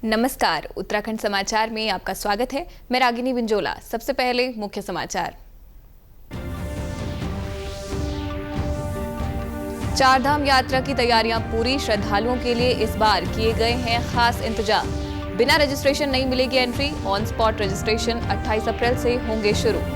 नमस्कार, उत्तराखंड समाचार में आपका स्वागत है। मैं रागिनी बिंजोला। सबसे पहले मुख्य समाचार। चारधाम यात्रा की तैयारियां पूरी। श्रद्धालुओं के लिए इस बार किए गए हैं खास इंतजाम। बिना रजिस्ट्रेशन नहीं मिलेगी एंट्री। ऑन स्पॉट रजिस्ट्रेशन 28 अप्रैल से होंगे शुरू।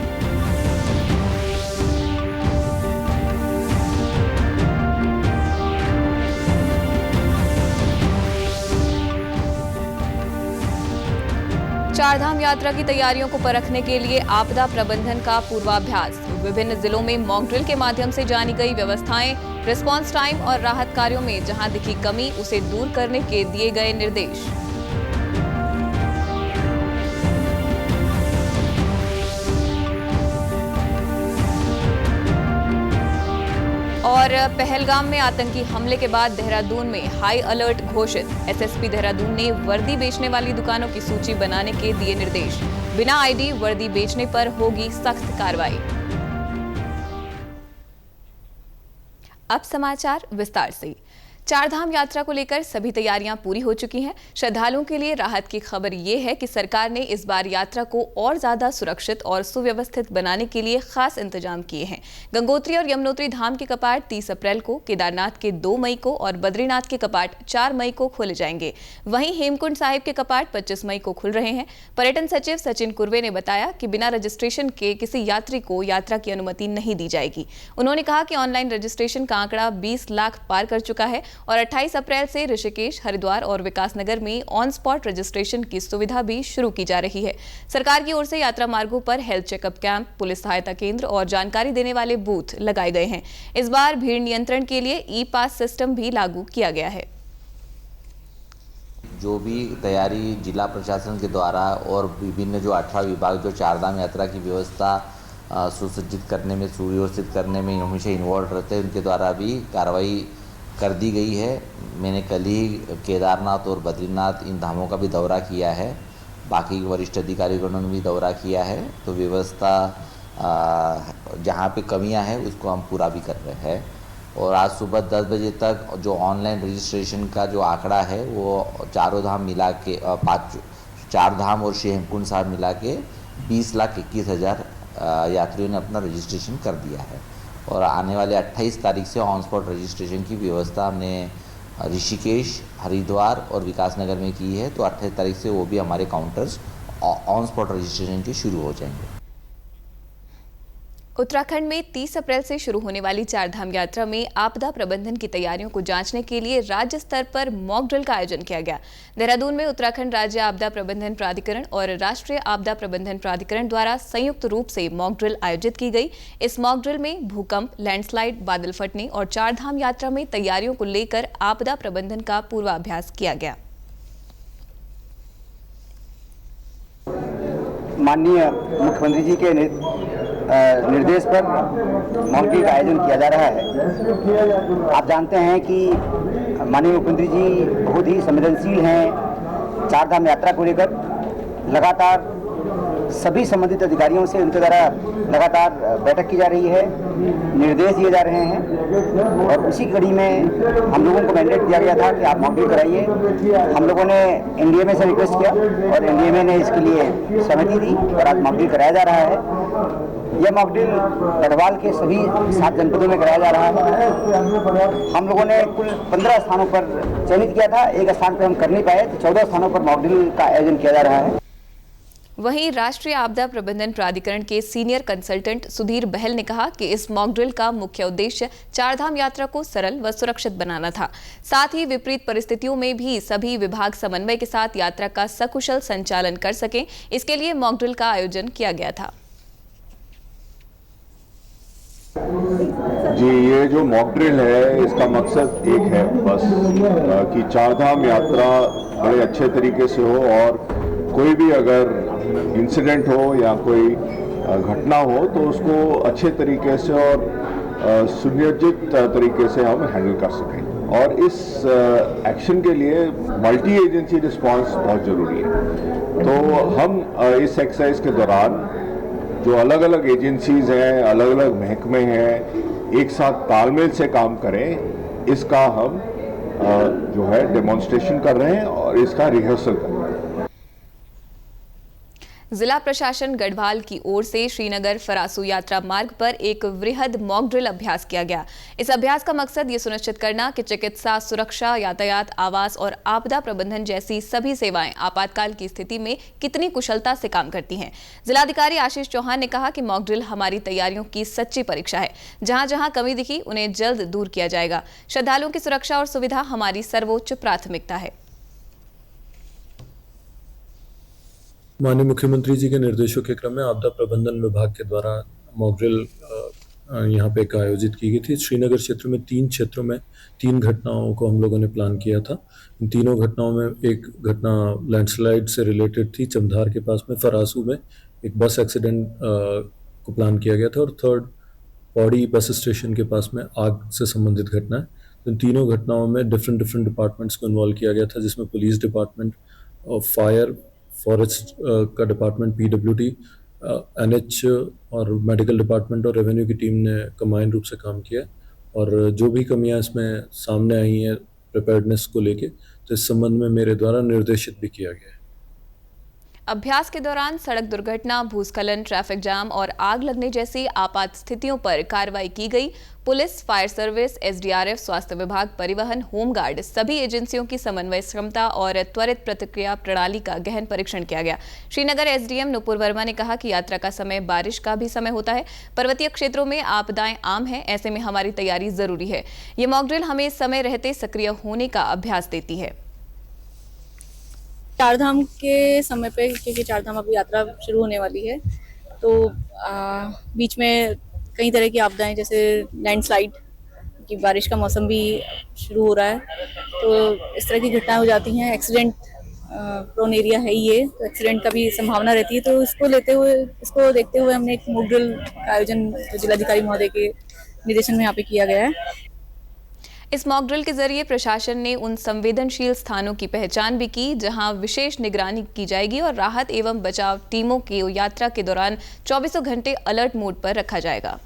चारधाम यात्रा की तैयारियों को परखने के लिए आपदा प्रबंधन का पूर्वाभ्यास। विभिन्न जिलों में मॉक ड्रिल के माध्यम से जानी गई व्यवस्थाएं। रिस्पांस टाइम और राहत कार्यों में जहां दिखी कमी उसे दूर करने के दिए गए निर्देश। और पहलगाम में आतंकी हमले के बाद देहरादून में हाई अलर्ट घोषित। एसएसपी देहरादून ने वर्दी बेचने वाली दुकानों की सूची बनाने के दिए निर्देश। बिना आईडी वर्दी बेचने पर होगी सख्त कार्रवाई। अब समाचार विस्तार से। चारधाम यात्रा को लेकर सभी तैयारियां पूरी हो चुकी हैं। श्रद्धालुओं के लिए राहत की खबर ये है कि सरकार ने इस बार यात्रा को और ज्यादा सुरक्षित और सुव्यवस्थित बनाने के लिए खास इंतजाम किए हैं। गंगोत्री और यमुनोत्री धाम के कपाट 30 अप्रैल को, केदारनाथ के 2 मई को और बद्रीनाथ के कपाट 4 मई को खोले जाएंगे। वहीं हेमकुंड साहिब के कपाट 25 मई को खुल रहे हैं। पर्यटन सचिव सचिन कुर्वे ने बताया कि बिना रजिस्ट्रेशन के किसी यात्री को यात्रा की अनुमति नहीं दी जाएगी। उन्होंने कहा कि ऑनलाइन रजिस्ट्रेशन का आंकड़ा 20 लाख पार कर चुका है और 28 अप्रैल से ऋषिकेश, हरिद्वार और विकासनगर में ऑन स्पॉट रजिस्ट्रेशन की सुविधा भी शुरू की जा रही है। सरकार की ओर से यात्रा मार्गों पर हेल्थ चेकअप कैंप, पुलिस सहायता केंद्र और जानकारी देने वाले बूथ लगाए गए हैं। इस बार भीड़ नियंत्रण के लिए ई पास सिस्टम भी लागू किया गया है। जो भी तैयारी जिला प्रशासन के द्वारा और विभिन्न जो 18 विभाग जो चारधाम यात्रा की व्यवस्था सुसज्जित करने में, सुव्यवस्थित करने में हमेशा इन्वॉल्व रहते हैं, उनके द्वारा भी कार्रवाई कर दी गई है। मैंने कल ही केदारनाथ और बद्रीनाथ इन धामों का भी दौरा किया है। बाकी वरिष्ठ अधिकारियों ने भी दौरा किया है। तो व्यवस्था जहाँ पे कमियां हैं उसको हम पूरा भी कर रहे हैं। और आज सुबह 10 बजे तक जो ऑनलाइन रजिस्ट्रेशन का जो आंकड़ा है वो चारों धाम मिला के चार धाम और श्री हेमकुंड साहब मिला के 20,21,000 यात्रियों ने अपना रजिस्ट्रेशन कर दिया है। और आने वाले 28 तारीख से ऑन स्पॉट रजिस्ट्रेशन की व्यवस्था हमने ऋषिकेश, हरिद्वार और विकासनगर में की है। तो 28 तारीख से वो भी हमारे काउंटर्स ऑन स्पॉट रजिस्ट्रेशन के शुरू हो जाएंगे। उत्तराखंड में 30 अप्रैल से शुरू होने वाली चारधाम यात्रा में आपदा प्रबंधन की तैयारियों को जांचने के लिए राज्य स्तर पर मॉक ड्रिल का आयोजन किया गया। देहरादून में उत्तराखंड राज्य आपदा प्रबंधन प्राधिकरण और राष्ट्रीय आपदा प्रबंधन प्राधिकरण द्वारा संयुक्त रूप से मॉक ड्रिल आयोजित की गई। इस मॉक ड्रिल में भूकंप, लैंडस्लाइड, बादल फटने और चारधाम यात्रा में तैयारियों को लेकर आपदा प्रबंधन का पूर्वाभ्यास किया गया। माननीय मुख्यमंत्री जी के निर्देश पर मॉक ड्रिल का आयोजन किया जा रहा है। आप जानते हैं कि माननीय मुख्यमंत्री जी बहुत ही संवेदनशील हैं चारधाम यात्रा को लेकर। लगातार सभी संबंधित अधिकारियों से उनके द्वारा लगातार बैठक की जा रही है, निर्देश दिए जा रहे हैं। और उसी कड़ी में हम लोगों को मैंडेट दिया गया था कि आप मॉक ड्रिल कराइए। हम लोगों ने एनडीएमए से रिक्वेस्ट किया और एनडीएमए ने इसके लिए सहमति दी और आज मॉक ड्रिल कराया जा रहा है। यह मॉक ड्रिल गढ़वाल के सभी 7 जनपदों में कराया जा रहा है। हम लोगों ने कुल 15 स्थानों पर चयनित किया था। एक स्थान पर हम कर नहीं पाए, तो 14 स्थानों पर मॉक ड्रिल का आयोजन किया जा रहा है। वहीं राष्ट्रीय आपदा प्रबंधन प्राधिकरण के सीनियर कंसल्टेंट सुधीर बहल ने कहा कि इस मॉक ड्रिल का मुख्य उद्देश्य चारधाम यात्रा को सरल व सुरक्षित बनाना था। साथ ही विपरीत परिस्थितियों में भी सभी विभाग समन्वय के साथ यात्रा का सकुशल संचालन कर सकें, इसके लिए मॉक ड्रिल का आयोजन किया गया था। जी, ये जो मॉक ड्रिल है इसका मकसद एक है बस कि चारधाम यात्रा बड़े अच्छे तरीके से हो और कोई भी अगर इंसिडेंट हो या कोई घटना हो तो उसको अच्छे तरीके से और सुनियोजित तरीके से हम हैंडल कर सकें। और इस एक्शन के लिए मल्टी एजेंसी रिस्पांस बहुत ज़रूरी है। तो हम इस एक्सरसाइज के दौरान जो अलग अलग एजेंसीज हैं, अलग अलग महकमे हैं, एक साथ तालमेल से काम करें, इसका हम जो है डेमोन्स्ट्रेशन कर रहे हैं और इसका रिहर्सल कर रहे हैं। जिला प्रशासन गढ़वाल की ओर से श्रीनगर फरासू यात्रा मार्ग पर एक वृहद मॉक ड्रिल अभ्यास किया गया। इस अभ्यास का मकसद ये सुनिश्चित करना कि चिकित्सा, सुरक्षा, यातायात, आवास और आपदा प्रबंधन जैसी सभी सेवाएं आपातकाल की स्थिति में कितनी कुशलता से काम करती हैं। जिलाधिकारी आशीष चौहान ने कहा कि मॉक ड्रिल हमारी तैयारियों की सच्ची परीक्षा है। जहां जहां कमी दिखी उन्हें जल्द दूर किया जाएगा। श्रद्धालुओं की सुरक्षा और सुविधा हमारी सर्वोच्च प्राथमिकता है। माननीय मुख्यमंत्री जी के निर्देशों के क्रम में आपदा प्रबंधन विभाग के द्वारा मॉक ड्रिल यहाँ पे आयोजित की गई थी। श्रीनगर क्षेत्र में 3 क्षेत्रों में 3 घटनाओं को हम लोगों ने प्लान किया था। इन तीनों घटनाओं में एक घटना लैंडस्लाइड से रिलेटेड थी। चमधार के पास में फरासू में एक बस एक्सीडेंट को प्लान किया गया था और थर्ड पौड़ी बस स्टेशन के पास में आग से संबंधित घटना है। तो इन तीनों घटनाओं में डिफरेंट डिपार्टमेंट्स को इन्वॉल्व किया गया था, जिसमें पुलिस डिपार्टमेंट और फायर, फॉरेस्ट का डिपार्टमेंट, PWD, NH और मेडिकल डिपार्टमेंट और रेवेन्यू की टीम ने कंबाइंड रूप से काम किया। और जो भी कमियां इसमें सामने आई हैं प्रिपेयर्डनेस को लेके, तो इस संबंध में मेरे द्वारा निर्देशित भी किया गया है। अभ्यास के दौरान सड़क दुर्घटना, भूस्खलन, ट्रैफिक जाम और आग लगने जैसी आपात स्थितियों पर कार्रवाई की गई। पुलिस, फायर सर्विस, SDRF, स्वास्थ्य विभाग, परिवहन, होमगार्ड सभी एजेंसियों की समन्वय क्षमता और त्वरित प्रतिक्रिया प्रणाली का गहन परीक्षण किया गया। श्रीनगर SDM नुपुर वर्मा ने कहा कि यात्रा का समय बारिश का भी समय होता है। पर्वतीय क्षेत्रों में आपदाएं आम हैं, ऐसे में हमारी तैयारी जरूरी है। ये मॉक ड्रिल हमें समय रहते सक्रिय होने का अभ्यास देती है। चारधाम के समय पे, क्योंकि चारधाम अभी यात्रा शुरू होने वाली है, तो बीच में कई तरह की आपदाएं, जैसे लैंडस्लाइड की, बारिश का मौसम भी शुरू हो रहा है, तो इस तरह की घटनाएं हो जाती हैं। एक्सीडेंट प्रोन एरिया है ये, तो एक्सीडेंट का भी संभावना रहती है। तो इसको देखते हुए हमने एक मॉक ड्रिल का आयोजन जिलाधिकारी महोदय के निर्देशन में यहाँ पे किया गया है। इस मॉक ड्रिल के जरिए प्रशासन ने उन संवेदनशील स्थानों की पहचान भी की जहां विशेष निगरानी की जाएगी और राहत एवं बचाव टीमों को यात्रा के दौरान 24 घंटे अलर्ट मोड पर रखा जाएगा।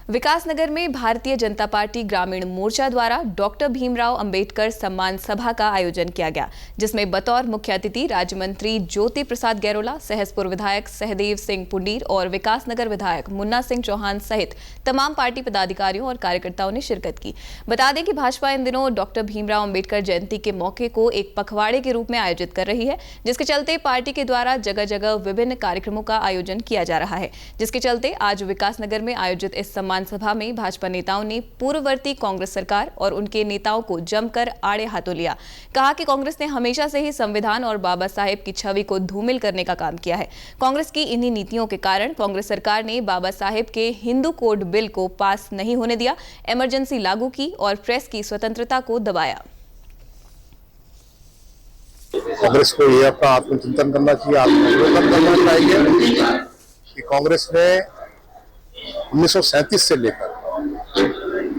विकासनगर में भारतीय जनता पार्टी ग्रामीण मोर्चा द्वारा डॉक्टर भीमराव अंबेडकर सम्मान सभा का आयोजन किया गया, जिसमें बतौर मुख्य अतिथि राज्य मंत्री ज्योति प्रसाद गैरोला, सहसपुर विधायक सहदेव सिंह पुंडीर और विकासनगर विधायक मुन्ना सिंह चौहान सहित तमाम पार्टी पदाधिकारियों और कार्यकर्ताओं ने शिरकत की। बता दें कि भाजपा इन दिनों डॉक्टर भीमराव अंबेडकर जयंती के मौके को एक पखवाड़े के रूप में आयोजित कर रही है, जिसके चलते पार्टी के द्वारा जगह जगह विभिन्न कार्यक्रमों का आयोजन किया जा रहा है। जिसके चलते आज विकासनगर में आयोजित इस सम्मान सभा में भाजपा नेताओं ने पूर्ववर्ती कांग्रेस सरकार और उनके नेताओं को जमकर आड़े हाथों लिया। कहा कि कांग्रेस ने हमेशा से ही संविधान और बाबा साहेब की छवि को धूमिल करने का काम किया है। कांग्रेस की इन्हीं नीतियों के कारण कांग्रेस सरकार ने बाबा साहेब के हिंदू कोड बिल को पास नहीं होने दिया, इमरजेंसी लागू की और प्रेस की स्वतंत्रता को दबाया। कांग्रेस को यह अपना आत्मचिंतन करना चाहिए, आत्मअवलोकन करना चाहिए कि कांग्रेस ने 1937 से लेकर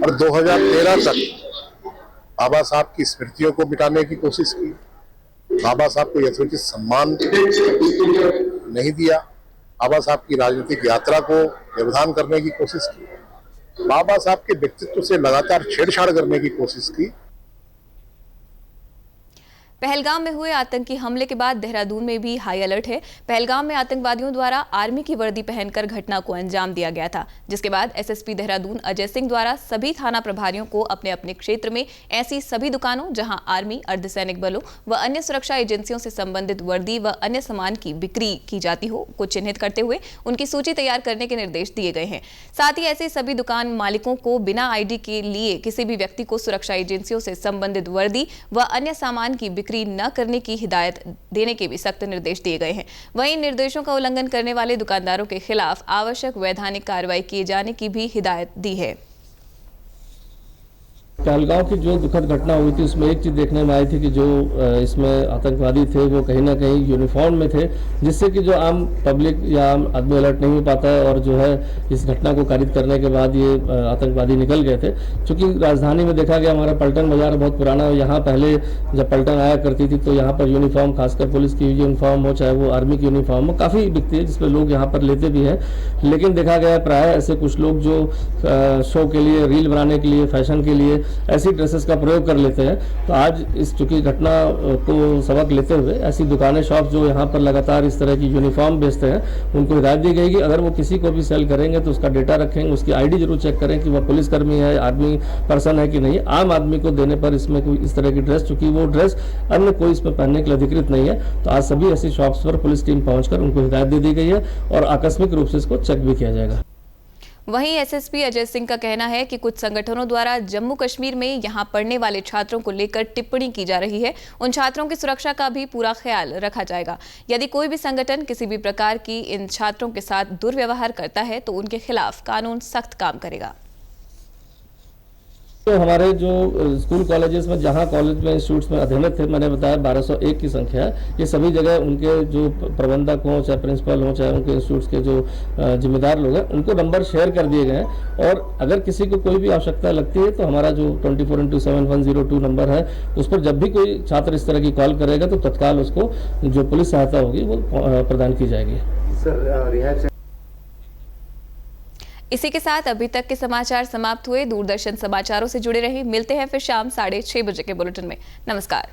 और 2013 तक बाबा साहब की स्मृतियों को मिटाने की कोशिश की, बाबा साहब को यथोचित सम्मान नहीं दिया, बाबा साहब की राजनीतिक यात्रा को व्यवधान करने की कोशिश की, बाबा साहब के व्यक्तित्व से लगातार छेड़छाड़ करने की कोशिश की। पहलगाम में हुए आतंकी हमले के बाद देहरादून में भी हाई अलर्ट है। पहलगाम में आतंकवादियों द्वारा आर्मी की वर्दी पहनकर घटना को अंजाम दिया गया था, जिसके बाद SSP देहरादून अजय सिंह द्वारा सभी थाना प्रभारियों को अपने अपने क्षेत्र में ऐसी सभी दुकानों जहां आर्मी, अर्धसैनिक बलों व अन्य सुरक्षा एजेंसियों से संबंधित वर्दी व अन्य सामान की बिक्री की जाती हो को चिन्हित करते हुए उनकी सूची तैयार करने के निर्देश दिए गए हैं। साथ ही ऐसे सभी दुकान मालिकों को बिना ID के लिए किसी भी व्यक्ति को सुरक्षा एजेंसियों से संबंधित वर्दी व अन्य सामान की बिक्री न करने की हिदायत देने के भी सख्त निर्देश दिए गए हैं। वहीं निर्देशों का उल्लंघन करने वाले दुकानदारों के खिलाफ आवश्यक वैधानिक कार्रवाई किए जाने की भी हिदायत दी है। पहलगांव की जो दुखद घटना हुई थी उसमें एक चीज़ देखने में आई थी कि जो इसमें आतंकवादी थे वो कहीं ना कहीं यूनिफॉर्म में थे, जिससे कि जो आम पब्लिक या आम आदमी अलर्ट नहीं हो पाता है और जो है इस घटना को कारित करने के बाद ये आतंकवादी निकल गए थे। चूँकि राजधानी में देखा गया हमारा पलटन बाजार बहुत पुराना है, यहाँ पहले जब पलटन आया करती थी तो यहाँ पर यूनिफॉर्म, खासकर पुलिस की यूनिफॉर्म हो चाहे वो आर्मी की यूनिफॉर्म हो, काफ़ी बिकती है जिसपे लोग यहाँ पर लेते भी हैं। लेकिन देखा गया प्राय ऐसे कुछ लोग जो शो के लिए, रील बनाने के लिए, फैशन के लिए ऐसी ड्रेसेस का प्रयोग कर लेते हैं। तो आज इस चूंकि घटना को सबक लेते हुए ऐसी दुकानें, शॉप जो यहाँ पर लगातार इस तरह की यूनिफॉर्म बेचते हैं, उनको हिदायत दी गई कि अगर वो किसी को भी सेल करेंगे तो उसका डेटा रखेंगे, उसकी आईडी जरूर चेक करें कि वह पुलिसकर्मी है, आर्मी पर्सन है कि नहीं। आम आदमी को देने पर इसमें कोई इस तरह की ड्रेस, चूंकि वो ड्रेस अन्य कोई इसमें पहनने के लिए अधिकृत नहीं है, तो आज सभी ऐसी शॉप्स पर पुलिस टीम पहुंचकर उनको हिदायत दे दी गई है और आकस्मिक रूप से इसको चेक भी किया जाएगा। वहीं एसएसपी अजय सिंह का कहना है कि कुछ संगठनों द्वारा जम्मू कश्मीर में यहां पढ़ने वाले छात्रों को लेकर टिप्पणी की जा रही है। उन छात्रों की सुरक्षा का भी पूरा ख्याल रखा जाएगा। यदि कोई भी संगठन किसी भी प्रकार की इन छात्रों के साथ दुर्व्यवहार करता है तो उनके खिलाफ कानून सख्त काम करेगा। तो हमारे जो स्कूल कॉलेजेस में, जहाँ कॉलेज में, इंस्टीट्यूट्स में अध्ययनरत थे, मैंने बताया 1201 की संख्या है। ये सभी जगह उनके जो प्रबंधक हों, चाहे प्रिंसिपल हों, चाहे उनके इंस्टीट्यूट्स के जो जिम्मेदार लोग हैं, उनको नंबर शेयर कर दिए गए हैं। और अगर किसी को कोई भी आवश्यकता लगती है तो हमारा जो 24x7 नंबर है, उस पर जब भी कोई छात्र इस तरह की कॉल करेगा तो तत्काल उसको जो पुलिस सहायता होगी वो प्रदान की जाएगी। इसी के साथ अभी तक के समाचार समाप्त हुए। दूरदर्शन समाचारों से जुड़े रहिए। मिलते हैं फिर शाम 6:30 बजे के बुलेटिन में। नमस्कार।